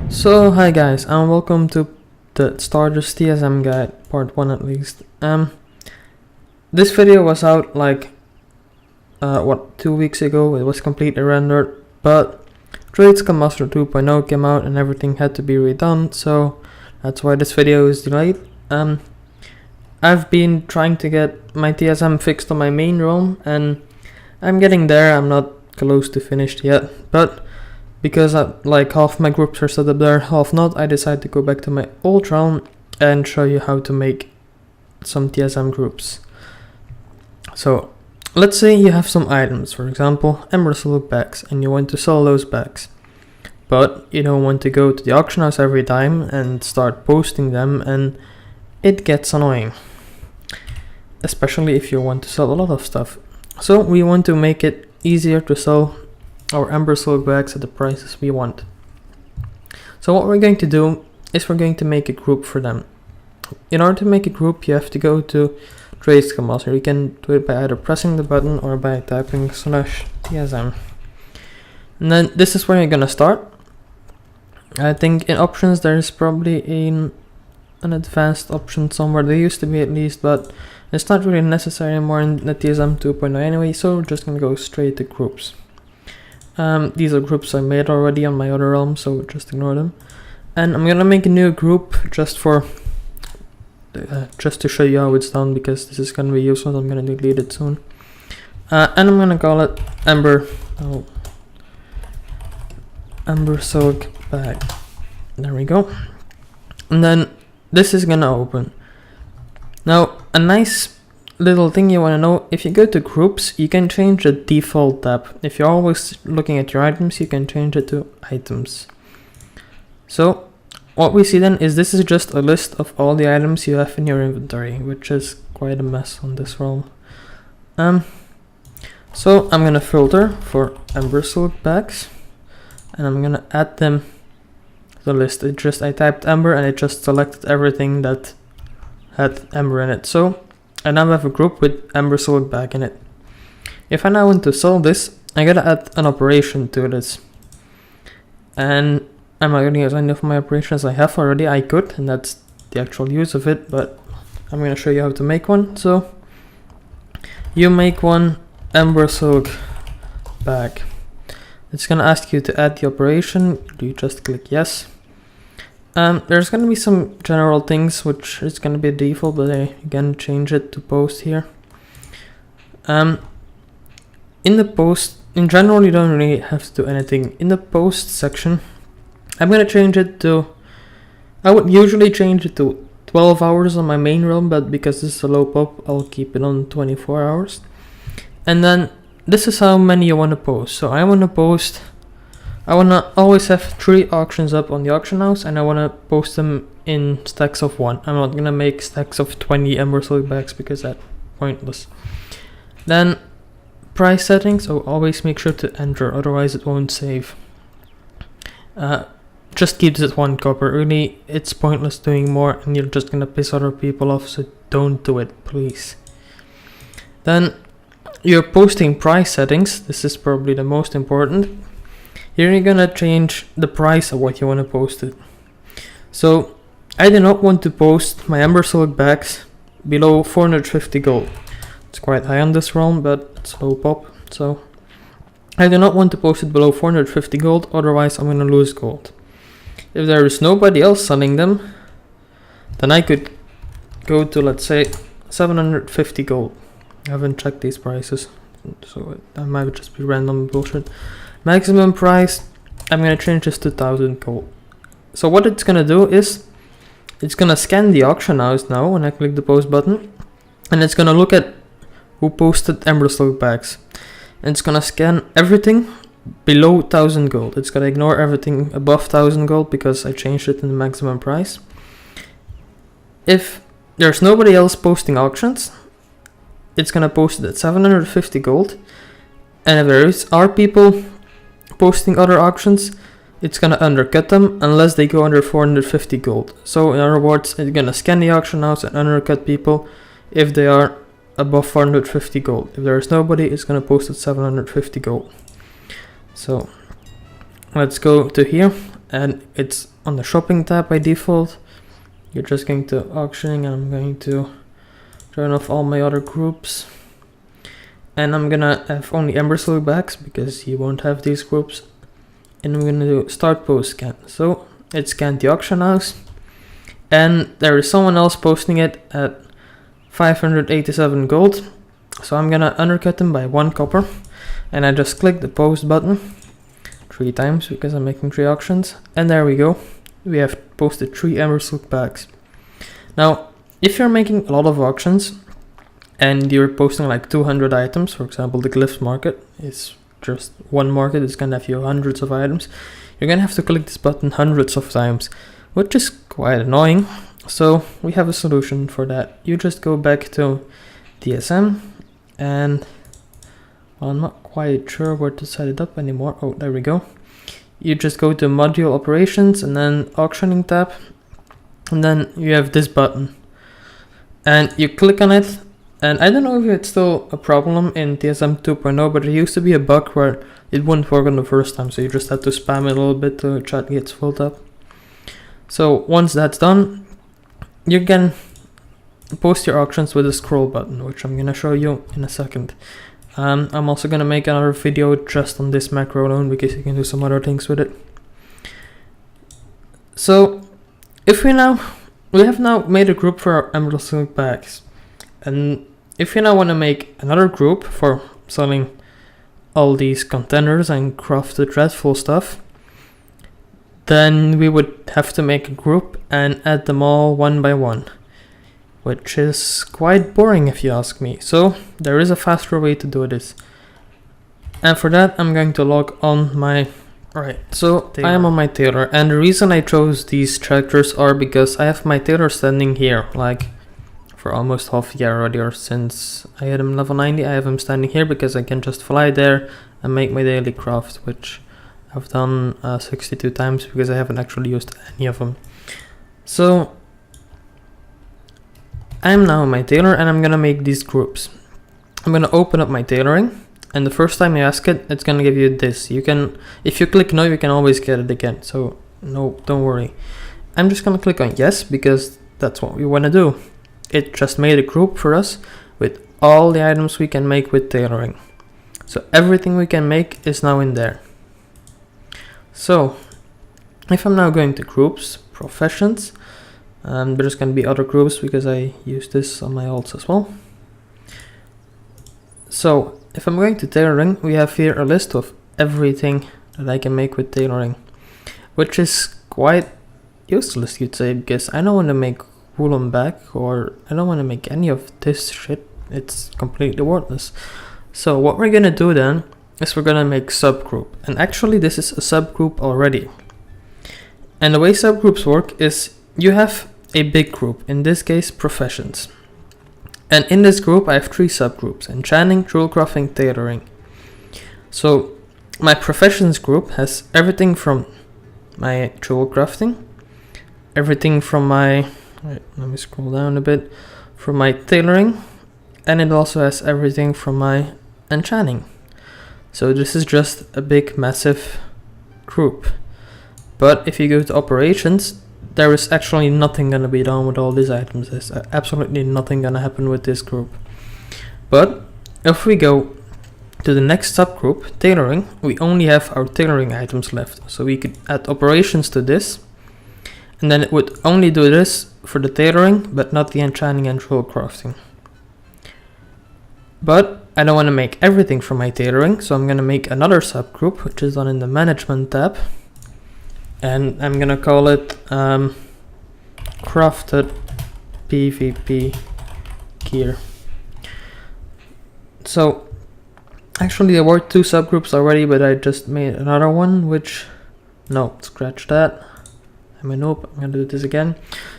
So hi guys, and welcome to the Starters TSM guide, part 1 at least. This video was out like 2 weeks ago. It was completely rendered, but TSM Master 2.0 came out and everything had to be redone, so that's why this video is delayed. I've been trying to get my TSM fixed on my main realm, and I'm getting there. I'm not close to finished yet, but because like half my groups are set up there, half not, I decided to go back to my old realm and show you how to make some TSM groups. So let's say you have some items, for example Ember Silk bags, and you want to sell those bags, but you don't want to go to the auction house every time and start posting them, and it gets annoying, especially if you want to sell a lot of stuff. So we want to make it easier to sell our Ember Silk bags at the prices we want. So what we're going to do is we're going to make a group for them. In order to make a group, you have to go to TSM Master. You can do it by either pressing the button or by typing /TSM. And then this is where you're gonna start. I think in options there's probably an advanced option somewhere. There used to be at least, but it's not really necessary anymore in the TSM 2.0 anyway, so we're just gonna go straight to groups. These are groups I made already on my other realm, so just ignore them. And I'm gonna make a new group just to show you how it's done, because this is gonna be useful. I'm gonna delete it soon. And I'm gonna call it Ember Silk bag. There we go. And then this is gonna open. Now, a nice little thing you want to know: if you go to groups, you can change the default tab. If you're always looking at your items, you can change it to items. So what we see then is this is just a list of all the items you have in your inventory, which is quite a mess on this realm. So I'm gonna filter for Ember Silk bags, and I'm gonna add them to the list. I typed Ember and it just selected everything that had Ember in it. So I now have a group with Ember Silk bag in it. If I now want to sell this, I gotta add an operation to this. And I'm not gonna use any of my operations I have already. I could, and that's the actual use of it, but I'm gonna show you how to make one. So you make one Ember Silk bag. It's gonna ask you to add the operation. You just click yes. There's gonna be some general things which is gonna be default, but I again change it to post here. In the post, in general, you don't really have to do anything. In the post section, I'm gonna change it to, I would usually change it to 12 hours on my main realm, but because this is a low pop, I'll keep it on 24 hours. And then this is how many you want to post. So I want to always have 3 auctions up on the auction house, and I want to post them in stacks of 1. I'm not going to make stacks of 20 Ember Silk bags because that's pointless. Then price settings, so always make sure to enter, otherwise it won't save. Just keep this at 1 copper. Really, it's pointless doing more and you're just going to piss other people off, so don't do it, please. Then your posting price settings, this is probably the most important. Here you're gonna change the price of what you want to post it. So I do not want to post my Ember Silk bags below 450 gold. It's quite high on this realm, but it's low pop, so I do not want to post it below 450 gold, otherwise I'm gonna lose gold. If there is nobody else selling them, then I could go to, let's say, 750 gold. I haven't checked these prices, so that might just be random bullshit. Maximum price, I'm gonna change this to 1000 gold. So what it's gonna do is, it's gonna scan the auction house now when I click the post button, and it's gonna look at who posted Ember Silk bags, and it's gonna scan everything below 1000 gold. It's gonna ignore everything above 1000 gold because I changed it in the maximum price. If there's nobody else posting auctions, it's gonna post it at 750 gold, and if there are people posting other auctions, it's gonna undercut them unless they go under 450 gold. So in other words, it's gonna scan the auction house and undercut people if they are above 450 gold. If there is nobody, it's gonna post at 750 gold. So let's go to here, and it's on the shopping tab by default. You're just going to auctioning, and I'm going to turn off all my other groups. And I'm gonna have only Ember Silverbacks because you won't have these groups. And I'm gonna do start post scan. So it scanned the auction house, and there is someone else posting it at 587 gold. So I'm gonna undercut them by 1 copper, and I just click the post button 3 times because I'm making 3 auctions, and there we go. We have posted 3 Ember Silverbacks. Now, if you're making a lot of auctions and you're posting like 200 items, for example, the Glyphs market is just one market, it's gonna have you hundreds of items. You're gonna have to click this button hundreds of times, which is quite annoying. So we have a solution for that. You just go back to TSM, and well, I'm not quite sure where to set it up anymore. Oh, there we go. You just go to module operations and then auctioning tab, and then you have this button, and you click on it. And I don't know if it's still a problem in TSM 2.0, but there used to be a bug where it wouldn't work on the first time, so you just had to spam it a little bit till the chat gets filled up. So once that's done, you can post your auctions with a scroll button, which I'm gonna show you in a second. I'm also gonna make another video just on this macro alone because you can do some other things with it. So if we have now made a group for our Emerald Silverbacks, and if you now want to make another group for selling all these contenders and crafted dreadful stuff, then we would have to make a group and add them all one by one, which is quite boring if you ask me. So there is a faster way to do this, and for that I'm going to log on my so I am on my tailor, and the reason I chose these tractors are because I have my tailor standing here like for almost half a year already, or since I had him level 90 I have him standing here because I can just fly there and make my daily craft, which I've done 62 times because I haven't actually used any of them. So I'm now in my tailor, and I'm gonna make these groups. I'm gonna open up my tailoring, and the first time you ask it, it's gonna give you this. You can, if you click no, you can always get it again, so no, don't worry. I'm just gonna click on yes because that's what we want to do. It just made a group for us with all the items we can make with tailoring. So everything we can make is now in there. So if I'm now going to groups, professions, there's going to be other groups because I use this on my alts as well. So if I'm going to tailoring, we have here a list of everything that I can make with tailoring, which is quite useless, you'd say, because I don't want to make woolen back, or I don't want to make any of this shit. It's completely worthless. So what we're gonna do then is we're gonna make subgroup, and actually this is a subgroup already. And the way subgroups work is you have a big group, in this case professions, and in this group I have 3 subgroups: enchanting, jewel crafting, tailoring. So my professions group has everything from my jewel crafting, everything from my let me scroll down a bit, from my tailoring, and it also has everything from my enchanting. So this is just a big massive group. But if you go to operations, there is actually nothing gonna be done with all these items. There's absolutely nothing gonna happen with this group. But if we go to the next subgroup, tailoring, we only have our tailoring items left. So we could add operations to this, and then it would only do this for the tailoring, but not the enchanting and jewel crafting. But I don't want to make everything from my tailoring, so I'm going to make another subgroup, which is done in the management tab, and I'm going to call it crafted PvP gear. So actually there were 2 subgroups already, but I just made another one, which, no, scratch that. Nope, I'm gonna do this again.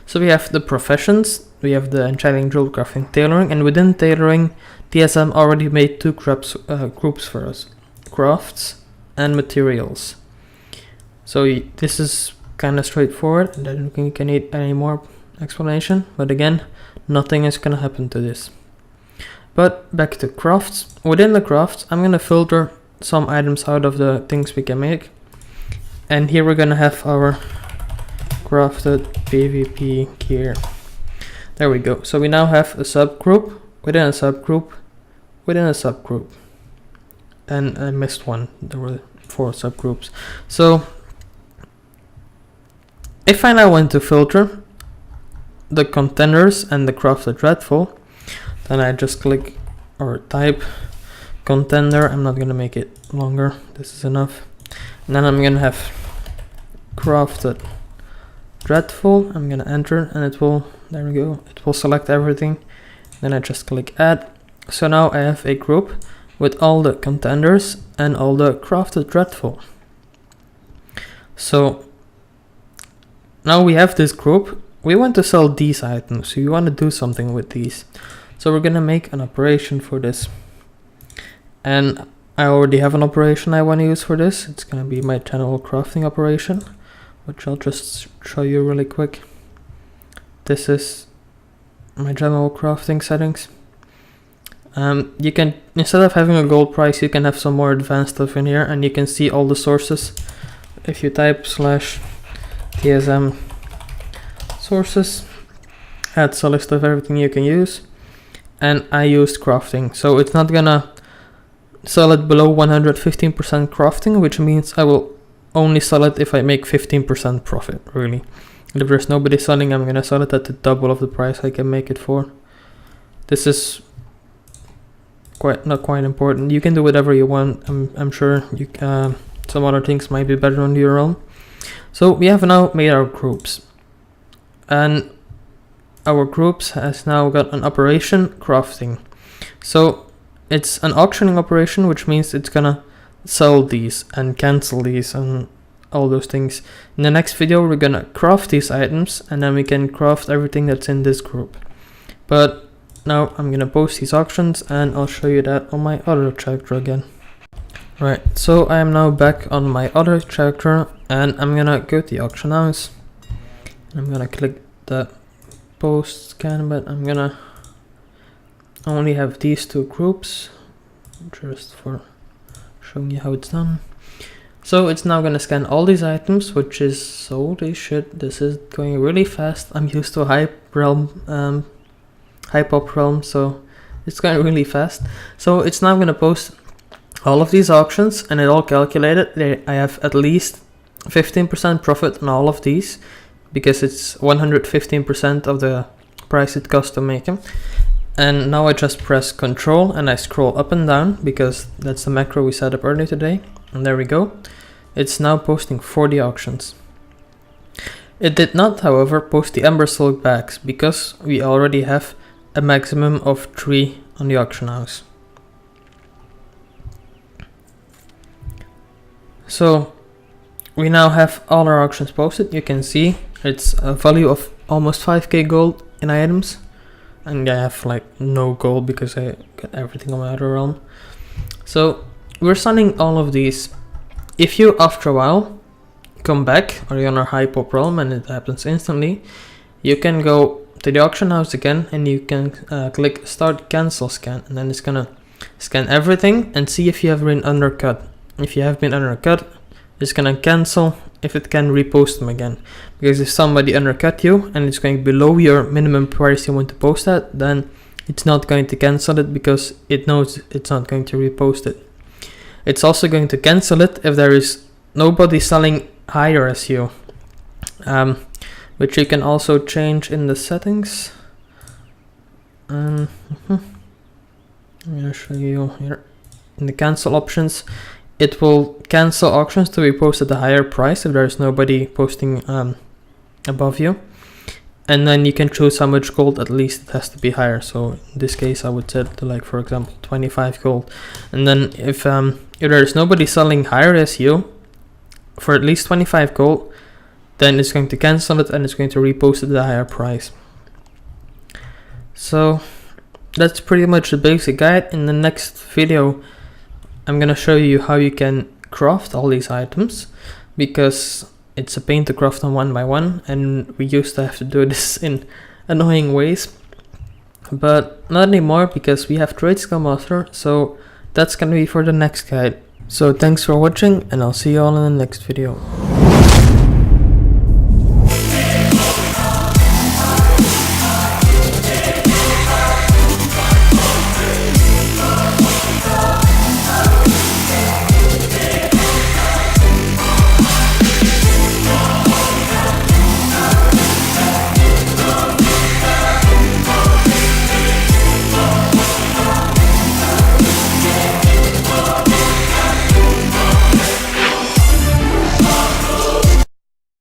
So we have the professions, we have the enchanting, jewel crafting, tailoring, and within tailoring, TSM already made 2 groups for us: crafts and materials. So this is kind of straightforward, and I don't think I need any more explanation. But again, nothing is gonna happen to this. But back to crafts. Within the crafts, I'm gonna filter some items out of the things we can make, and here we're gonna have our crafted PvP gear. There we go. So we now have a subgroup within a subgroup within a subgroup. And I missed one. There were 4 subgroups. So if I now want to filter the contenders and the crafted dreadful, then I just click or type contender. I'm not gonna make it longer, this is enough. And then I'm gonna have crafted dreadful. I'm gonna enter and it will, there we go, it will select everything. Then I just click add. So now I have a group with all the contenders and all the crafted dreadful. So now we have this group. We want to sell these items, so you want to do something with these. So we're gonna make an operation for this. And I already have an operation I want to use for this. It's gonna be my general crafting operation, which I'll just show you really quick. This is my general crafting settings. You can, instead of having a gold price, you can have some more advanced stuff in here, and you can see all the sources. If you type /TSM sources, adds a list of everything you can use. And I used crafting, so it's not gonna sell it below 115% crafting, which means I will only sell it if I make 15% profit, really. And if there's nobody selling, I'm gonna sell it at the double of the price I can make it for. This is not quite important. You can do whatever you want. I'm sure you some other things might be better on your own. So we have now made our groups, and our groups has now got an operation crafting. So it's an auctioning operation, which means it's gonna sell these and cancel these and all those things. In the next video we're gonna craft these items, and then we can craft everything that's in this group. But now I'm gonna post these auctions, and I'll show you that on my other character again. Right, so I am now back on my other character, and I'm gonna go to the auction house. I'm gonna click the post scan, but I'm gonna only have these 2 groups just for showing you how it's done. So it's now gonna scan all these items, which is holy shit, this is going really fast. I'm used to hype realm, hype up realm, so it's going really fast. So it's now gonna post all of these auctions, and it all calculated. I have at least 15% profit on all of these, because it's 115% of the price it costs to make them. And now I just press Control and I scroll up and down, because that's the macro we set up earlier today. And there we go. It's now posting 40 auctions. It did not, however, post the Ember Silk bags, because we already have a maximum of 3 on the auction house. So we now have all our auctions posted. You can see it's a value of almost 5k gold in items, and I have like no gold because I got everything on my other realm. So we're selling all of these. If you after a while come back, or you're on a high pop realm and it happens instantly, you can go to the auction house again, and you can click start cancel scan, and then it's gonna scan everything and see if you have been undercut. If you have been undercut, it's gonna cancel if it can repost them again. Because if somebody undercut you and it's going below your minimum price you want to post at, then it's not going to cancel it, because it knows it's not going to repost it. It's also going to cancel it if there is nobody selling higher as you, which you can also change in the settings. I'm gonna show you here in the cancel options. It will cancel auctions to be posted at a higher price if there is nobody posting above you. And then you can choose how much gold at least it has to be higher. So in this case I would set to, like, for example, 25 gold. And then if there is nobody selling higher as you for at least 25 gold, then it's going to cancel it and it's going to repost it at a higher price. So that's pretty much the basic guide. In the next video I'm gonna show you how you can craft all these items, because it's a pain to craft them one by one, and we used to have to do this in annoying ways, but not anymore, because we have Trade Skill Master. So that's gonna be for the next guide. So thanks for watching, and I'll see you all in the next video.